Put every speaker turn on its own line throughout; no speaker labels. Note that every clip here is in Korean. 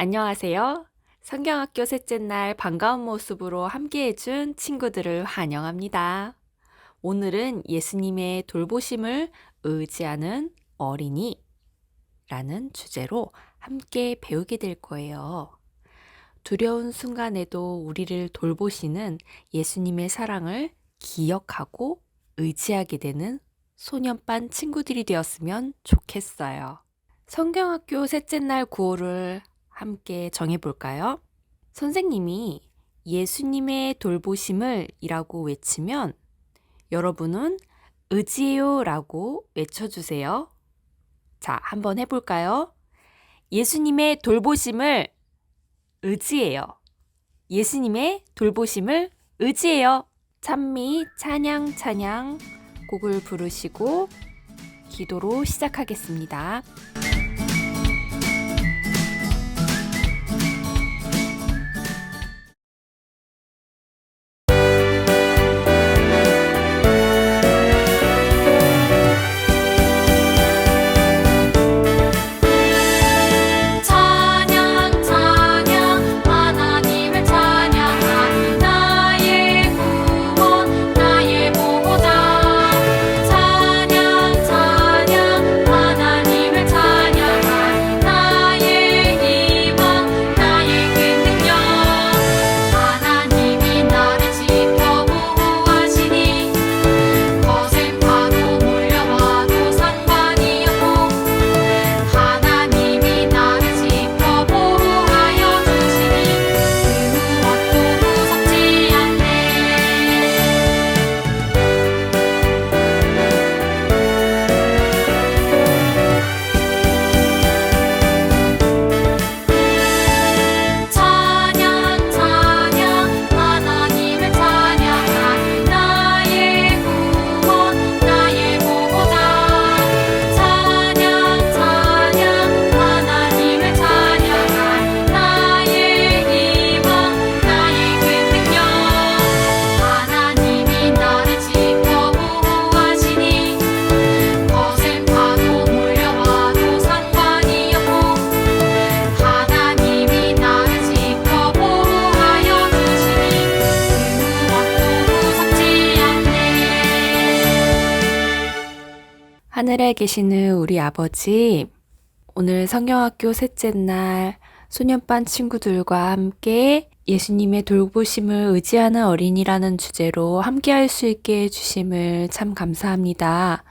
안녕하세요. 성경학교 셋째 날 반가운 모습으로 함께 해준 친구들을 환영합니다. 오늘은 예수님의 돌보심을 의지하는 어린이라는 주제로 함께 배우게 될 거예요. 두려운 순간에도 우리를 돌보시는 예수님의 사랑을 기억하고 의지하게 되는 소년반 친구들이 되었으면 좋겠어요. 성경학교 셋째 날 구호를 함께 정해볼까요? 선생님이 예수님의 돌보심을 이라고 외치면 여러분은 의지해요 라고 외쳐주세요. 자, 한번 해볼까요? 예수님의 돌보심을 의지해요. 예수님의 돌보심을 의지해요. 찬미 찬양 찬양 곡을 부르시고 기도로 시작하겠습니다.
찬양 찬양 하나님을 찬양하니 나의 구원 나의 보호자 찬양 찬양 하나님을 찬양하니 나의 희망 나의 큰 능력 하나님이 나를 지켜 보호하시니 거센 파도 몰려와도 상관이 없고 하나님이 나를 지켜 보호하여 주시니 그 무엇도 무섭지 않네. 찬양 찬양 하나님을 찬양하니 나의 구원 나의 보호자 찬양 찬양 하나님을 찬양하니 나의 희망 나의 큰 능력 하나님이 나를 지켜 보호하시니 거센 파도 몰려와도 상관이 없고 하나님이 나를 지켜 보호하여 주시니 그 무엇도 무섭지 않네.
하늘에 계시는 우리 아버지, 오늘 성경학교 셋째 날 소년반 친구들과 함께 예수님의 돌보심을 의지하는 어린이라는 주제로 함께 할 수 있게 해주심을 참 감사합니다.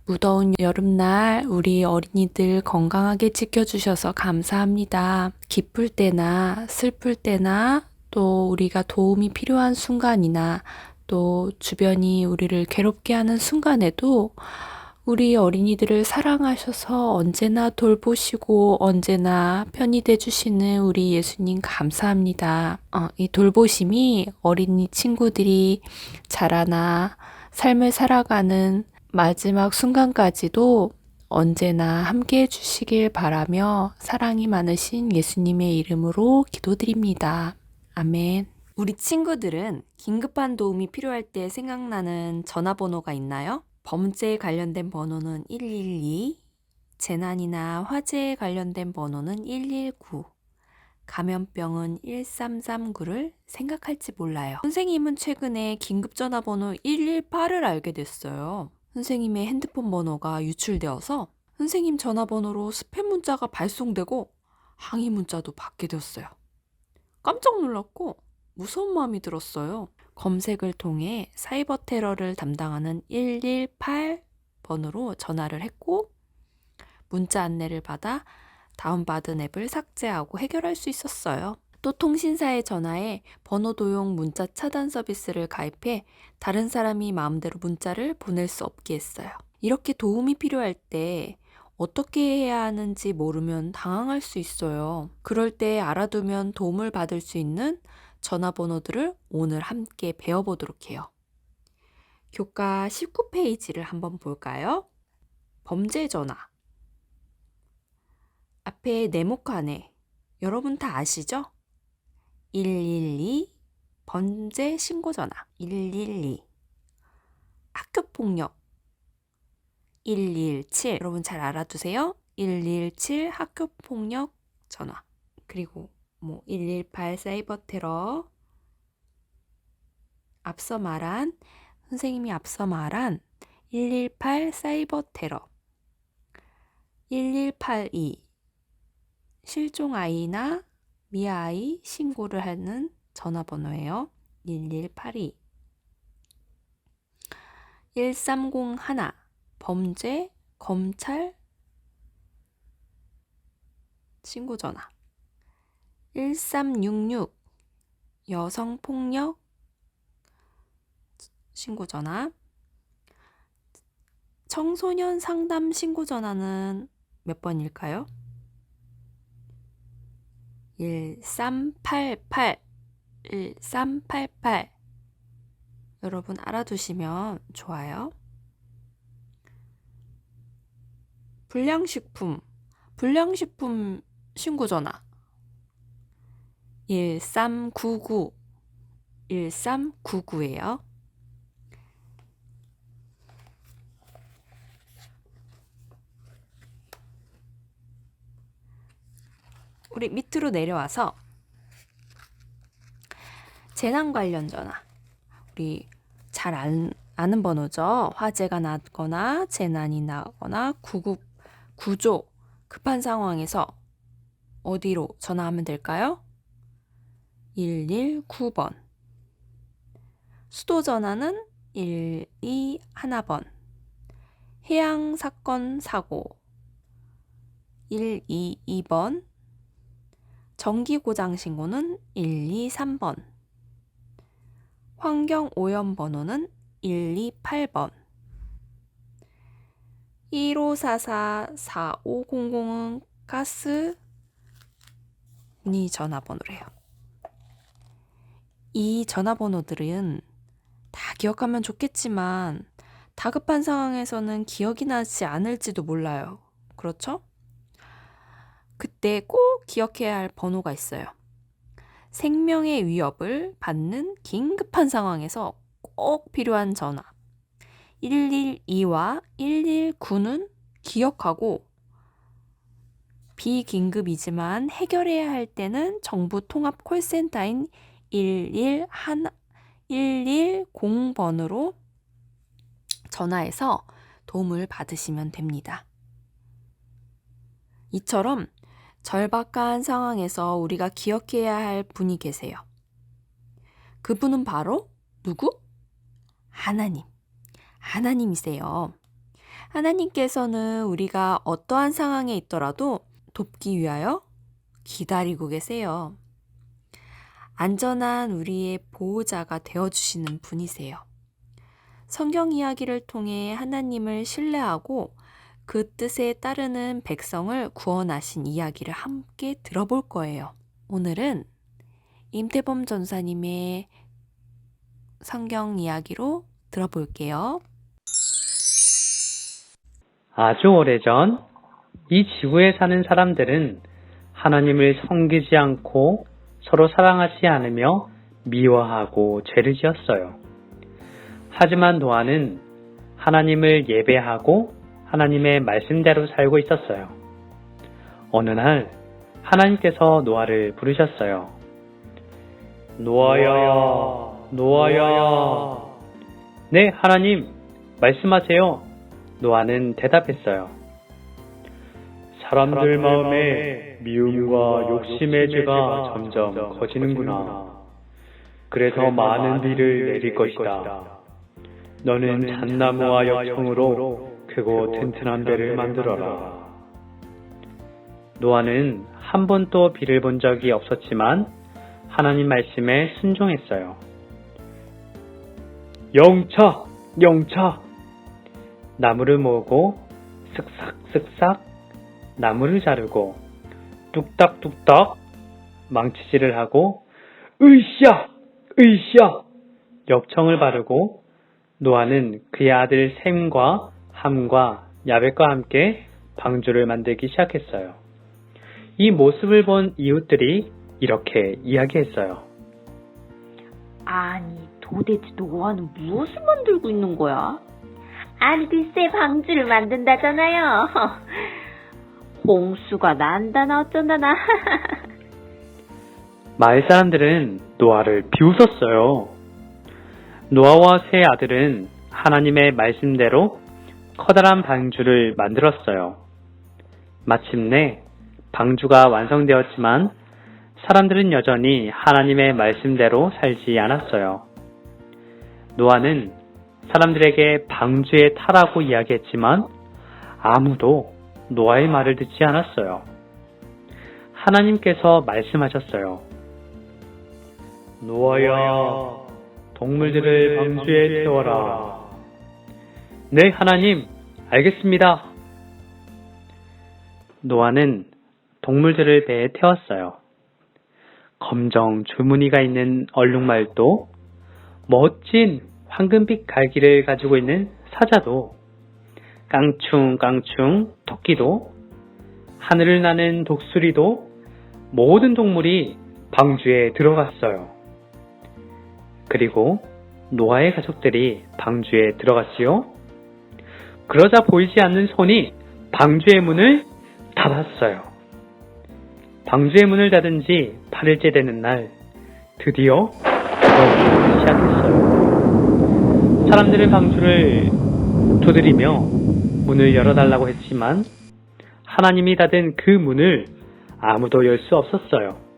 무더운 여름날 우리 어린이들 건강하게 지켜주셔서 감사합니다. 기쁠 때나 슬플 때나 또 우리가 도움이 필요한 순간이나 또 주변이 우리를 괴롭게 하는 순간에도 우리 어린이들을 사랑하셔서 언제나 돌보시고 언제나 편히 돼주시는 우리 예수님 감사합니다. 이 돌보심이 어린이 친구들이 자라나 삶을 살아가는 마지막 순간까지도 언제나 함께 해주시길 바라며 사랑이 많으신 예수님의 이름으로 기도드립니다. 아멘. 우리 친구들은 긴급한 도움이 필요할 때 생각나는 전화번호가 있나요? 범죄에 관련된 번호는 112, 재난이나 화재에 관련된 번호는 119, 감염병은 1339를 생각할지 몰라요. 선생님은 최근에 긴급전화번호 118을 알게 됐어요. 선생님의 핸드폰 번호가 유출되어서 선생님 전화번호로 스팸 문자가 발송되고 항의 문자도 받게 되었어요. 깜짝 놀랐고 무서운 마음이 들었어요. 검색을 통해 사이버 테러를 담당하는 118 번호로 전화를 했고 문자 안내를 받아 다운받은 앱을 삭제하고 해결할 수 있었어요. 또 통신사의 전화에 번호 도용 문자 차단 서비스를 가입해 다른 사람이 마음대로 문자를 보낼 수 없게 했어요. 이렇게 도움이 필요할 때 어떻게 해야 하는지 모르면 당황할 수 있어요. 그럴 때 알아두면 도움을 받을 수 있는 전화번호들을 오늘 함께 배워보도록 해요. 교과 19페이지를 한번 볼까요? 범죄 전화. 앞에 네모칸에 여러분 다 아시죠? 112 범죄 신고 전화 112 학교폭력 117 여러분 잘 알아두세요. 117 학교폭력 전화 그리고 118 사이버 테러, 선생님이 앞서 말한 118 사이버 테러, 1182 실종 아이나 미아이 신고를 하는 전화번호예요. 1182 1301 범죄 검찰 신고 전화, 1366 여성폭력 신고 전화, 청소년 상담 신고 전화는 몇 번일까요? 1388 1388 여러분 알아두시면 좋아요. 불량식품 신고 전화 1399 1399예요. 우리 밑으로 내려와서 재난 관련 전화, 우리 잘 아는 번호죠. 화재가 났거나 재난이 나거나 구조 급한 상황에서 어디로 전화하면 될까요? 119번. 수도 전화는 121번. 해양 사건 사고 122번. 전기 고장 신고는 123번. 환경 오염 번호는 128번. 1544-4500은 가스 문의 전화번호래요. 이 전화번호들은 다 기억하면 좋겠지만 다급한 상황에서는 기억이 나지 않을지도 몰라요. 그렇죠? 그때 꼭 기억해야 할 번호가 있어요. 생명의 위협을 받는 긴급한 상황에서 꼭 필요한 전화. 112와 119는 기억하고 비긴급이지만 해결해야 할 때는 정부 통합 콜센터인 110번으로 전화해서 도움을 받으시면 됩니다. 이처럼 절박한 상황에서 우리가 기억해야 할 분이 계세요. 그분은 바로 누구? 하나님이세요. 하나님께서는 우리가 어떠한 상황에 있더라도 돕기 위하여 기다리고 계세요. 안전한 우리의 보호자가 되어주시는 분이세요. 성경 이야기를 통해 하나님을 신뢰하고 그 뜻에 따르는 백성을 구원하신 이야기를 함께 들어볼 거예요. 오늘은 임태범 전사님의 성경 이야기로 들어볼게요.
아주 오래전 이 지구에 사는 사람들은 하나님을 섬기지 않고 서로 사랑하지 않으며 미워하고 죄를 지었어요. 하지만 노아는 하나님을 예배하고 하나님의 말씀대로 살고 있었어요. 어느 날 하나님께서 노아를 부르셨어요. 노아야, 노아야. 네, 하나님, 말씀하세요. 노아는 대답했어요. 사람들 마음에 미움과 욕심의 죄가 점점 커지는구나. 그래서 많은 비를 내릴 것이다. 너는 잣나무와 역청으로 크고 튼튼한 배를 만들어라. 노아는 한 번도 비를 본 적이 없었지만 하나님 말씀에 순종했어요. 영차! 나무를 모으고 쓱싹쓱싹 나무를 자르고 뚝딱뚝딱 망치질을 하고 으쌰! 역청을 바르고 노아는 그의 아들 셈과 함과 야벳과 함께 방주를 만들기 시작했어요. 이 모습을 본 이웃들이 이렇게 이야기했어요.
아니, 도대체 노아는 무엇을 만들고 있는 거야? 아니, 글쎄 방주를 만든다잖아요. 홍수가 난다나 어쩐다나.
마을 사람들은 노아를 비웃었어요. 노아와 세 아들은 하나님의 말씀대로 커다란 방주를 만들었어요. 마침내 방주가 완성되었지만 사람들은 여전히 하나님의 말씀대로 살지 않았어요. 노아는 사람들에게 방주에 타라고 이야기했지만 아무도 노아의 말을 듣지 않았어요. 하나님께서 말씀하셨어요. 노아야, 동물들을 방주에 태워라. 네, 하나님, 알겠습니다. 노아는 동물들을 배에 태웠어요. 검정 줄무늬가 있는 얼룩말도, 멋진 황금빛 갈기를 가지고 있는 사자도, 깡충깡충 토끼도, 하늘을 나는 독수리도 모든 동물이 방주에 들어갔어요. 그리고 노아의 가족들이 방주에 들어갔지요. 그러자 보이지 않는 손이 방주의 문을 닫았어요. 방주의 문을 닫은 지 8일째 되는 날, 드디어 비가 시작했어요. 사람들은 방주를 두드리며 문을 열어달라고 했지만 하나님이 닫은 그 문을 아무도 열 수 없었어요.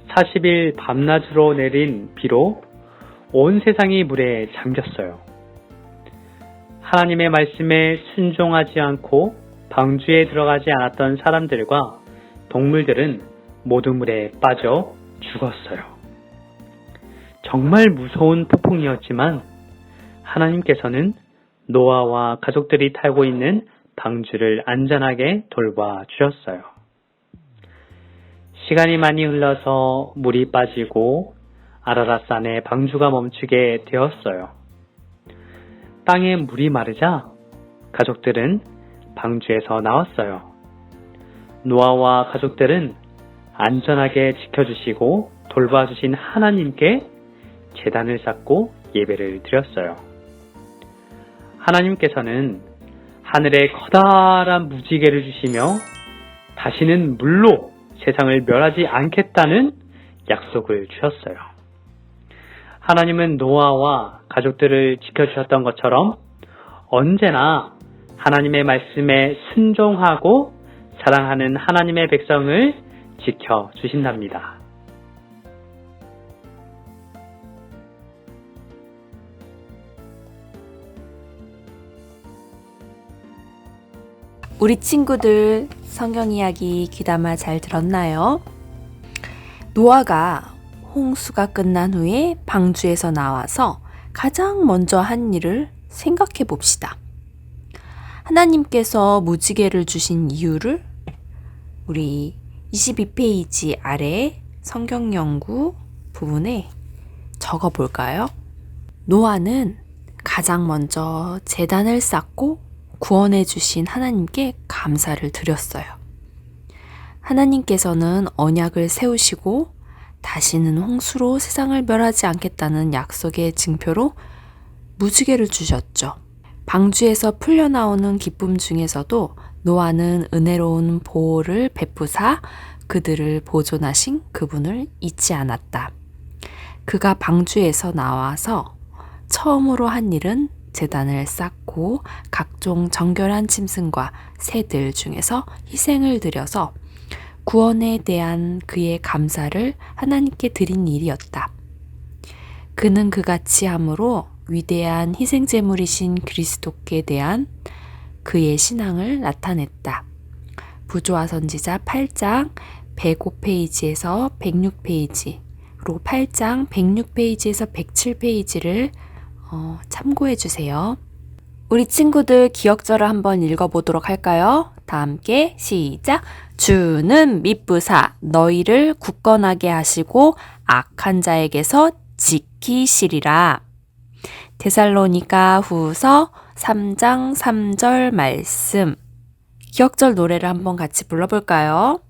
40일 밤낮으로 내린 비로 온 세상이 물에 잠겼어요. 하나님의 말씀에 순종하지 않고 방주에 들어가지 않았던 사람들과 동물들은 모두 물에 빠져 죽었어요. 정말 무서운 폭풍이었지만 하나님께서는 노아와 가족들이 타고 있는 방주를 안전하게 돌봐주셨어요. 시간이 많이 흘러서 물이 빠지고 아라랏산에 방주가 멈추게 되었어요. 땅에 물이 마르자 가족들은 방주에서 나왔어요. 노아와 가족들은 안전하게 지켜주시고 돌봐주신 하나님께 제단을 쌓고 예배를 드렸어요. 하나님께서는 하늘에 커다란 무지개를 주시며 다시는 물로 세상을 멸하지 않겠다는 약속을 주셨어요. 하나님은 노아와 가족들을 지켜주셨던 것처럼 언제나 하나님의 말씀에 순종하고 사랑하는 하나님의 백성을 지켜주신답니다.
우리 친구들 성경 이야기 귀담아 잘 들었나요? 노아가 홍수가 끝난 후에 방주에서 나와서 가장 먼저 한 일을 생각해 봅시다. 하나님께서 무지개를 주신 이유를 우리 22페이지 아래 성경 연구 부분에 적어 볼까요? 노아는 가장 먼저 제단을 쌓고 구원해 주신 하나님께 감사를 드렸어요. 하나님께서는 언약을 세우시고 다시는 홍수로 세상을 멸하지 않겠다는 약속의 증표로 무지개를 주셨죠. 방주에서 풀려나오는 기쁨 중에서도 노아는 은혜로운 보호를 베푸사 그들을 보존하신 그분을 잊지 않았다. 그가 방주에서 나와서 처음으로 한 일은 제단을 쌓고 각종 정결한 짐승과 새들 중에서 희생을 드려서 구원에 대한 그의 감사를 하나님께 드린 일이었다. 그는 그같이 함으로 위대한 희생제물이신 그리스도께 대한 그의 신앙을 나타냈다. 부조화 선지자 8장 105페이지에서 106페이지로 8장 106페이지에서 107페이지를 참고해 주세요. 우리 친구들 기억절을 한번 읽어보도록 할까요? 다 함께 시작! 주는 미쁘사 너희를 굳건하게 하시고 악한 자에게서 지키시리라. 데살로니가 후서 3장 3절 말씀. 기억절 노래를 한번 같이 불러볼까요?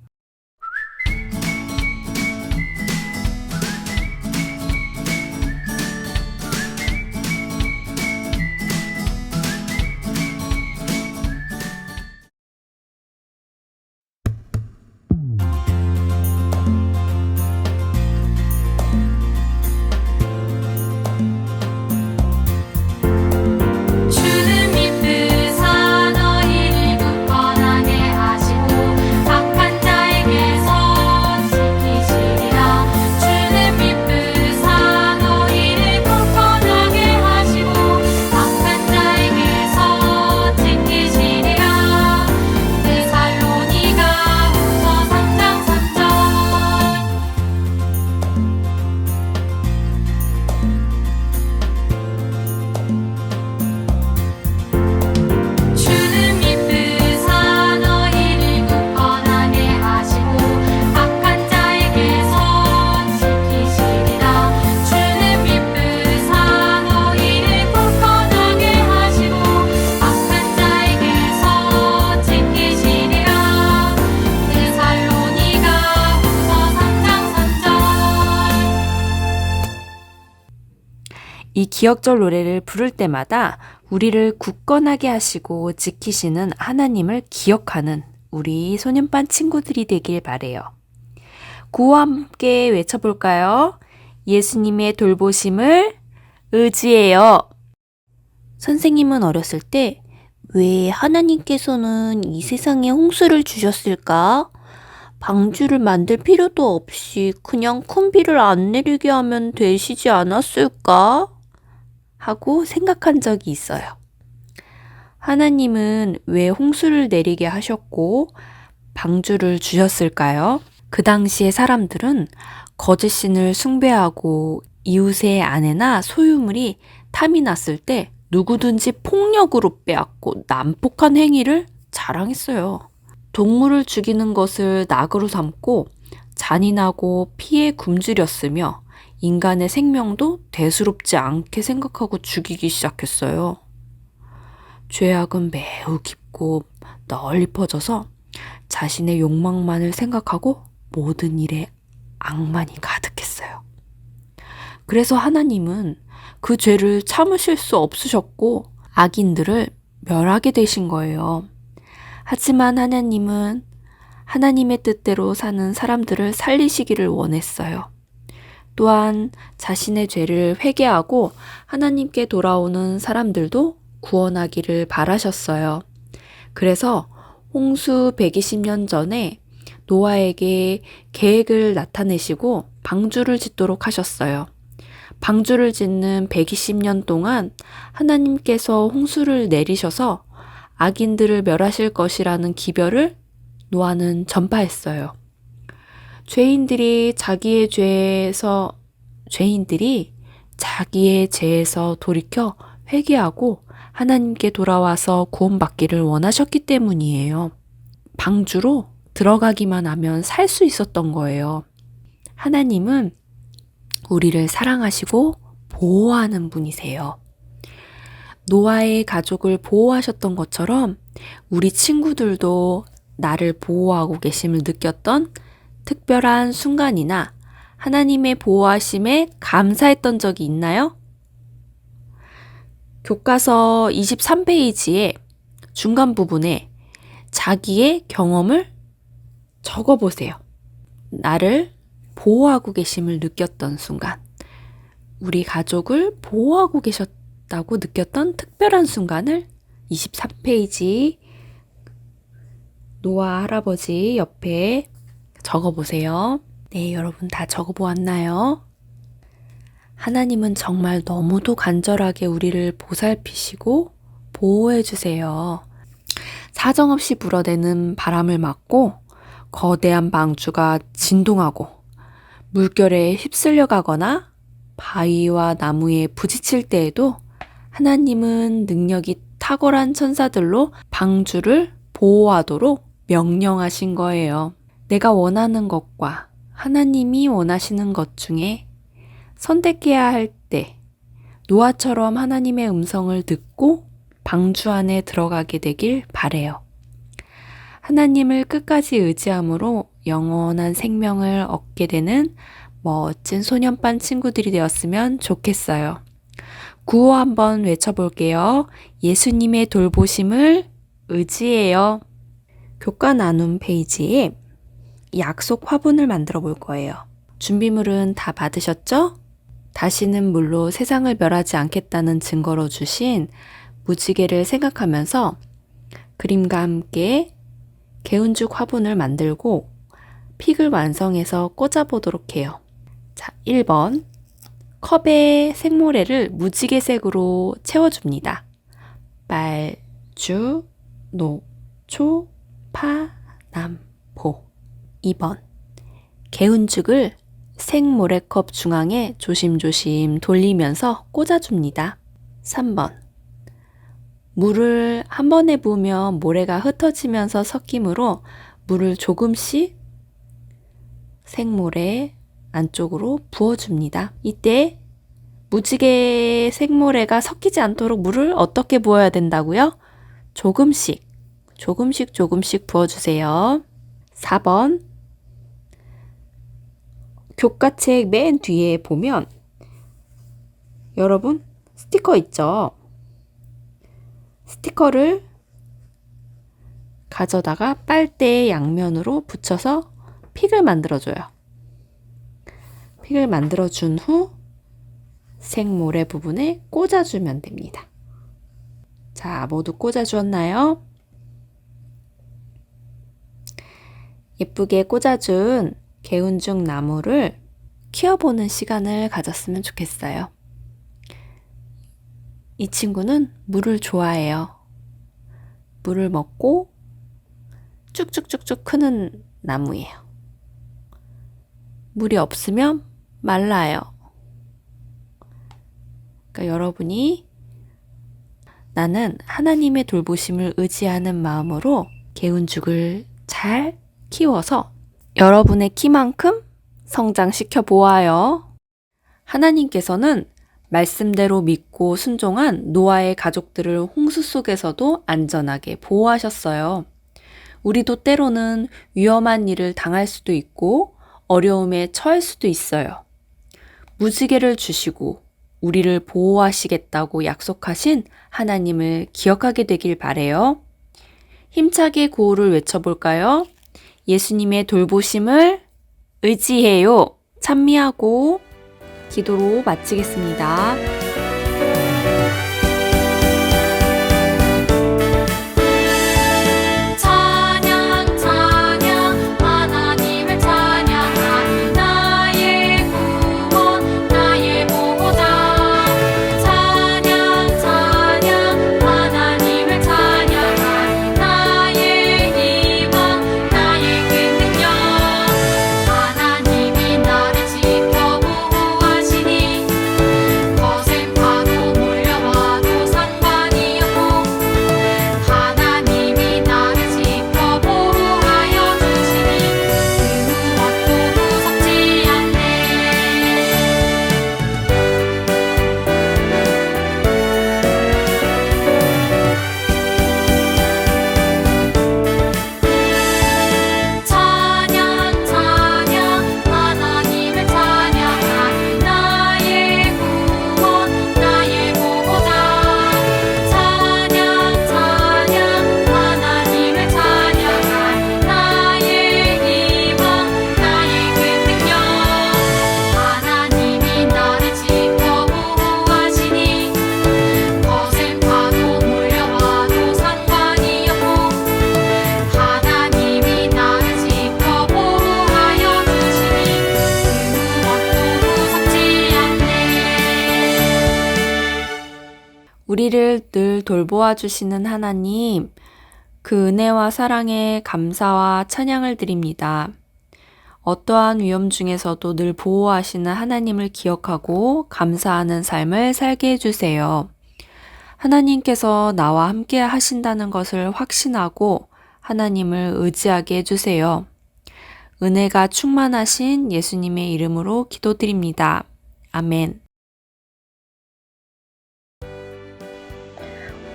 이 기억절 노래를 부를 때마다 우리를 굳건하게 하시고 지키시는 하나님을 기억하는 우리 소년반 친구들이 되길 바래요. 구호와 함께 외쳐볼까요? 예수님의 돌보심을 의지해요. 선생님은 어렸을 때 왜 하나님께서는 이 세상에 홍수를 주셨을까? 방주를 만들 필요도 없이 그냥 큰 비를 안 내리게 하면 되시지 않았을까? 하고 생각한 적이 있어요. 하나님은 왜 홍수를 내리게 하셨고 방주를 주셨을까요? 그 당시의 사람들은 거짓신을 숭배하고 이웃의 아내나 소유물이 탐이 났을 때 누구든지 폭력으로 빼앗고 난폭한 행위를 자랑했어요. 동물을 죽이는 것을 낙으로 삼고 잔인하고 피에 굶주렸으며 인간의 생명도 대수롭지 않게 생각하고 죽이기 시작했어요. 죄악은 매우 깊고 널리 퍼져서 자신의 욕망만을 생각하고 모든 일에 악만이 가득했어요. 그래서 하나님은 그 죄를 참으실 수 없으셨고 악인들을 멸하게 되신 거예요. 하지만 하나님은 하나님의 뜻대로 사는 사람들을 살리시기를 원했어요. 또한 자신의 죄를 회개하고 하나님께 돌아오는 사람들도 구원하기를 바라셨어요. 그래서 홍수 120년 전에 노아에게 계획을 나타내시고 방주를 짓도록 하셨어요. 방주를 짓는 120년 동안 하나님께서 홍수를 내리셔서 악인들을 멸하실 것이라는 기별을 노아는 전파했어요. 죄인들이 자기의 죄에서 돌이켜 회개하고 하나님께 돌아와서 구원받기를 원하셨기 때문이에요. 방주로 들어가기만 하면 살 수 있었던 거예요. 하나님은 우리를 사랑하시고 보호하는 분이세요. 노아의 가족을 보호하셨던 것처럼 우리 친구들도 나를 보호하고 계심을 느꼈던 특별한 순간이나 하나님의 보호하심에 감사했던 적이 있나요? 교과서 23페이지의 중간 부분에 자기의 경험을 적어보세요. 나를 보호하고 계심을 느꼈던 순간, 우리 가족을 보호하고 계셨다고 느꼈던 특별한 순간을 23페이지 노아 할아버지 옆에 적어보세요. 네, 여러분 다 적어보았나요? 하나님은 정말 너무도 간절하게 우리를 보살피시고 보호해주세요. 사정없이 불어대는 바람을 막고 거대한 방주가 진동하고 물결에 휩쓸려 가거나 바위와 나무에 부딪힐 때에도 하나님은 능력이 탁월한 천사들로 방주를 보호하도록 명령하신 거예요. 내가 원하는 것과 하나님이 원하시는 것 중에 선택해야 할 때 노아처럼 하나님의 음성을 듣고 방주 안에 들어가게 되길 바래요. 하나님을 끝까지 의지함으로 영원한 생명을 얻게 되는 멋진 소년반 친구들이 되었으면 좋겠어요. 구호 한번 외쳐볼게요. 예수님의 돌보심을 의지해요. 교과 나눔 페이지에 약속 화분을 만들어 볼 거예요. 준비물은 다 받으셨죠? 다시는 물로 세상을 멸하지 않겠다는 증거로 주신 무지개를 생각하면서 그림과 함께 개운죽 화분을 만들고 픽을 완성해서 꽂아보도록 해요. 자, 1번. 컵에 생모래를 무지개색으로 채워줍니다. 빨, 주, 노, 초, 파, 남, 보. 2번. 개운죽을 생모래컵 중앙에 조심조심 돌리면서 꽂아줍니다. 3번. 물을 한 번에 부으면 모래가 흩어지면서 섞이므로 물을 조금씩 생모래 안쪽으로 부어줍니다. 이때 무지개 생모래가 섞이지 않도록 물을 어떻게 부어야 된다고요? 조금씩 부어주세요. 4번. 교과책 맨 뒤에 보면 여러분 스티커 있죠? 스티커를 가져다가 빨대의 양면으로 붙여서 픽을 만들어줘요. 픽을 만들어준 후 생모래 부분에 꽂아주면 됩니다. 자, 모두 꽂아주었나요? 예쁘게 꽂아준 개운죽 나무를 키워보는 시간을 가졌으면 좋겠어요. 이 친구는 물을 좋아해요. 물을 먹고 쭉쭉쭉쭉 크는 나무예요. 물이 없으면 말라요. 그러니까 여러분이 나는 하나님의 돌보심을 의지하는 마음으로 개운죽을 잘 키워서 여러분의 키만큼 성장시켜 보아요. 하나님께서는 말씀대로 믿고 순종한 노아의 가족들을 홍수 속에서도 안전하게 보호하셨어요. 우리도 때로는 위험한 일을 당할 수도 있고 어려움에 처할 수도 있어요. 무지개를 주시고 우리를 보호하시겠다고 약속하신 하나님을 기억하게 되길 바래요. 힘차게 구호를 외쳐볼까요? 예수님의 돌보심을 의지해요. 찬미하고 기도로 마치겠습니다.
찬양 찬양 하나님을 찬양하는 나의 구원 나의 보호자 찬양 찬양 하나님을 찬양하는 나의 희망 나의 큰 능력 하나님이 나를 지켜 보호하시니 거센 파도 몰려와도 상관이 없고 하나님이 나를 지켜 보호하여 주시니 그 무엇도 무섭지 않네 찬양 찬양 하나님을 찬양하는 나의 구원 나의 보호자 찬양 찬양 하나님을 찬양하는 나의 희망 나의 큰 능력 하나님이 나를 지켜 보호하시니 거센 파도 몰려와도 상관이 없고 하나님이 나를 지켜 보호하여 주시니 그 무엇도 무섭지 않네
우리를 늘 돌보아 주시는 하나님, 그 은혜와 사랑에 감사와 찬양을 드립니다. 어떠한 위험 중에서도 늘 보호하시는 하나님을 기억하고 감사하는 삶을 살게 해주세요. 하나님께서 나와 함께 하신다는 것을 확신하고 하나님을 의지하게 해주세요. 은혜가 충만하신 예수님의 이름으로 기도드립니다. 아멘.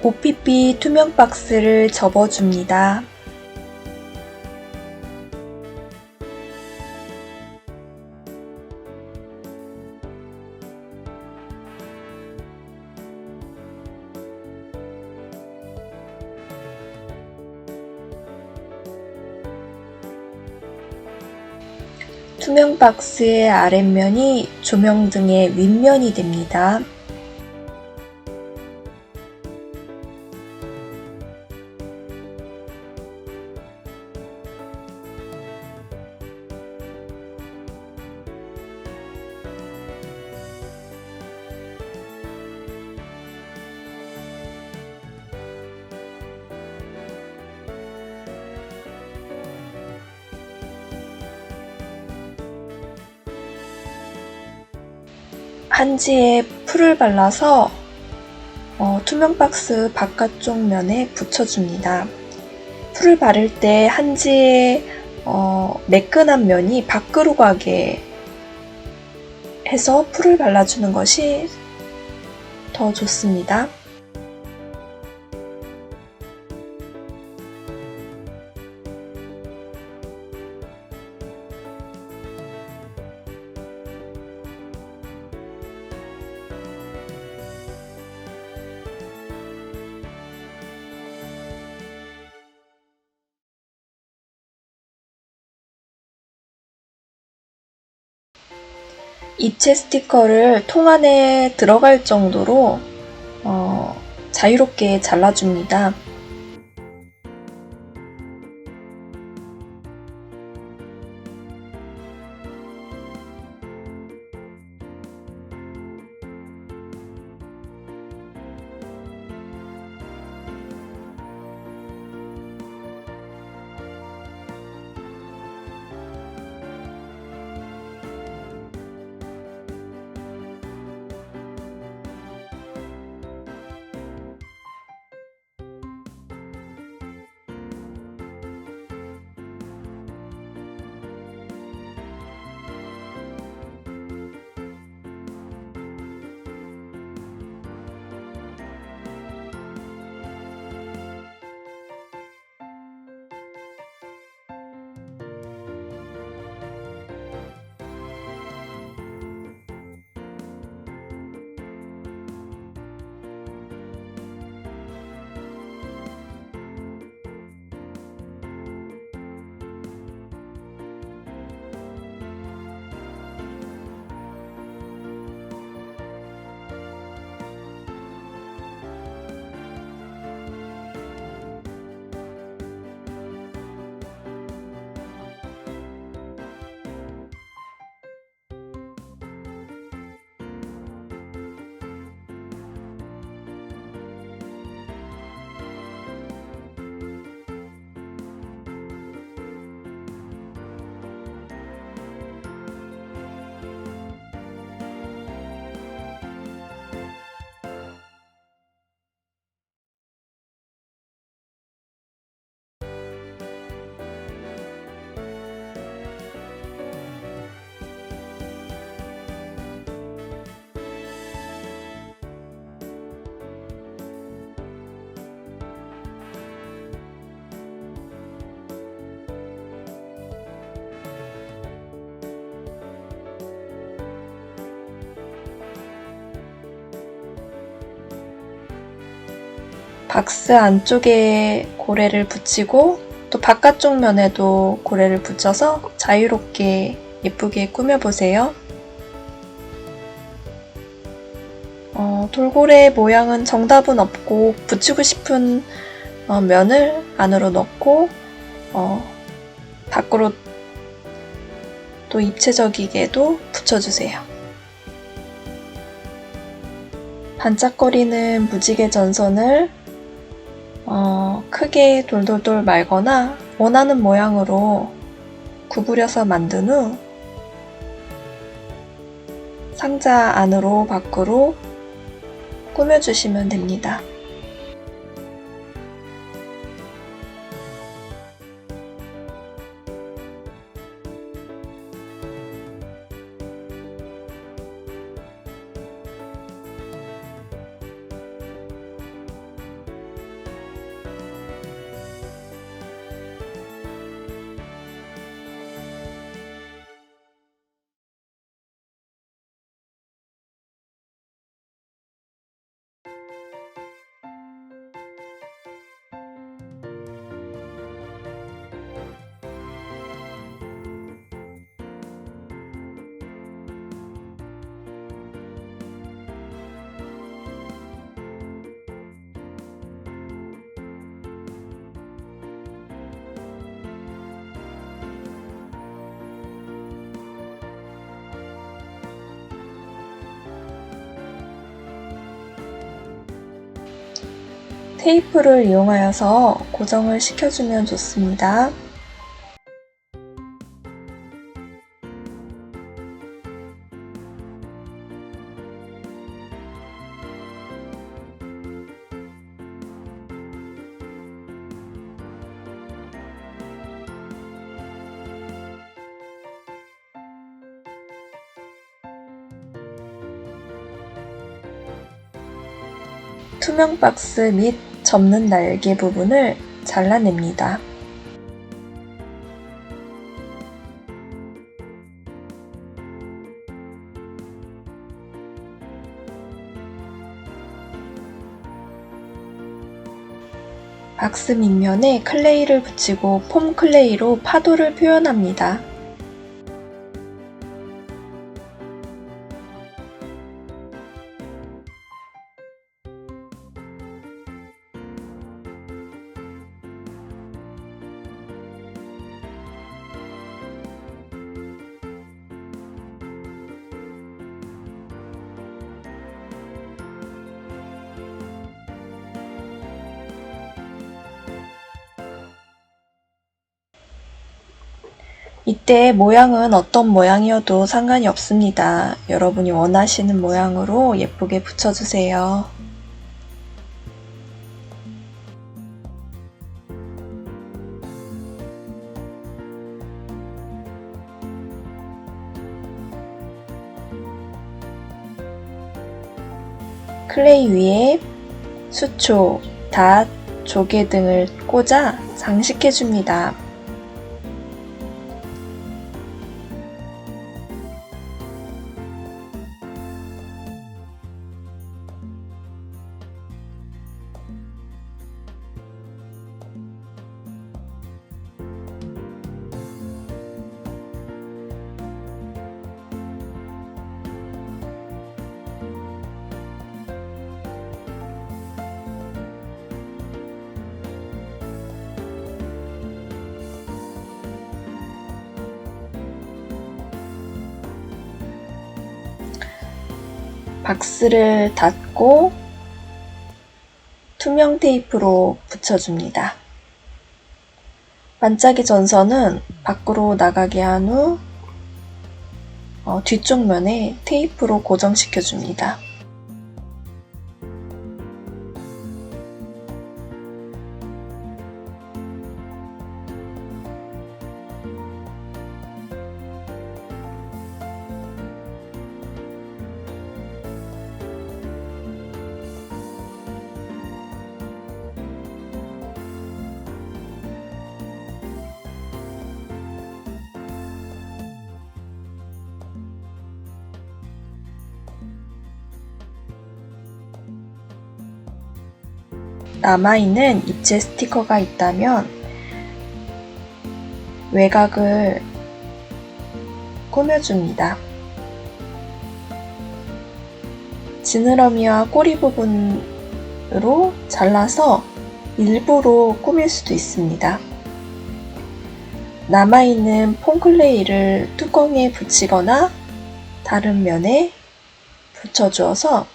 OPP 투명 박스를 접어줍니다. 투명 박스의 아랫면이 조명등의 윗면이 됩니다. 한지에 풀을 발라서 투명 박스 바깥쪽 면에 붙여줍니다. 풀을 바를 때 한지의 매끈한 면이 밖으로 가게 해서 풀을 발라주는 것이 더 좋습니다. 입체 스티커를 통 안에 들어갈 정도로 자유롭게 잘라줍니다. 박스 안쪽에 고레를 붙이고 또 바깥쪽 면에도 고레를 붙여서 자유롭게 예쁘게 꾸며보세요. 돌고래 모양은 정답은 없고 붙이고 싶은 면을 안으로 넣고 밖으로 또 입체적이게도 붙여주세요. 반짝거리는 무지개 전선을 크게 돌돌돌 말거나 원하는 모양으로 구부려서 만든 후 상자 안으로 밖으로 꾸며주시면 됩니다. 테이프를 이용하여서 고정을 시켜주면 좋습니다. 투명 박스 및 접는 날개 부분을 잘라냅니다. 박스 밑면에 클레이를 붙이고 폼 클레이로 파도를 표현합니다. 이때 모양은 어떤 모양이어도 상관이 없습니다. 여러분이 원하시는 모양으로 예쁘게 붙여주세요. 클레이 위에 수초, 닷, 조개 등을 꽂아 장식해줍니다. 박스를 닫고 투명 테이프로 붙여줍니다. 반짝이 전선은 밖으로 나가게 한 후 뒤쪽 면에 테이프로 고정시켜줍니다. 남아있는 입체 스티커가 있다면 외곽을 꾸며줍니다. 지느러미와 꼬리 부분으로 잘라서 일부로 꾸밀 수도 있습니다. 남아있는 폼클레이를 뚜껑에 붙이거나 다른 면에 붙여주어서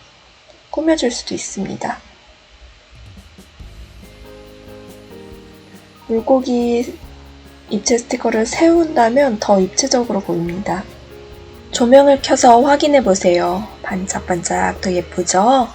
꾸며줄 수도 있습니다. 물고기 입체 스티커를 세운다면 더 입체적으로 보입니다. 조명을 켜서 확인해 보세요. 반짝반짝 더 예쁘죠?